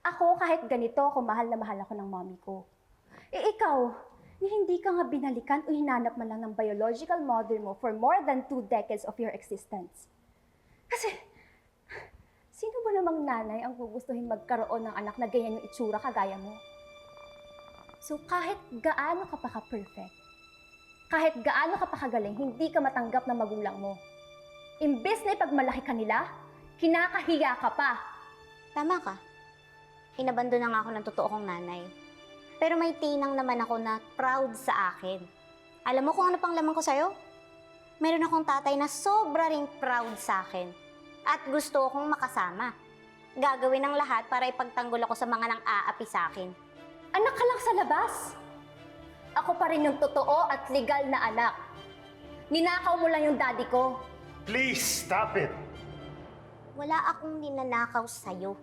Ako kahit ganito ako, mahal na mahal ako ng mommy ko. Eh ikaw, ni hindi ka nga binalikan o hinanap man lang ng biological mother mo for more than 2 decades of your existence. Kasi, sino ba namang nanay ang gugustuhin magkaroon ng anak na ganyan yung itsura kagaya mo? So kahit gaano ka pa ka-perfect, kahit gaano ka pa kagaling, hindi ka matanggap ng magulang mo. Imbes na ipagmalaki ka nila, kinakahiya ka pa. Tama ka. Inabando na nga ako ng totoo kong nanay. Pero may tinang naman ako na proud sa akin. Alam mo kung ano pang laman ko sa'yo? Meron akong tatay na sobra ring proud sa akin. At gusto akong makasama. Gagawin ang lahat para ipagtanggol ako sa mga nang-aapi sa akin. Anak ka lang sa labas. Ako pa rin yung totoo at legal na anak. Ninakaw mo lang yung daddy ko. Please, stop it! Wala akong ninanakaw sa'yo.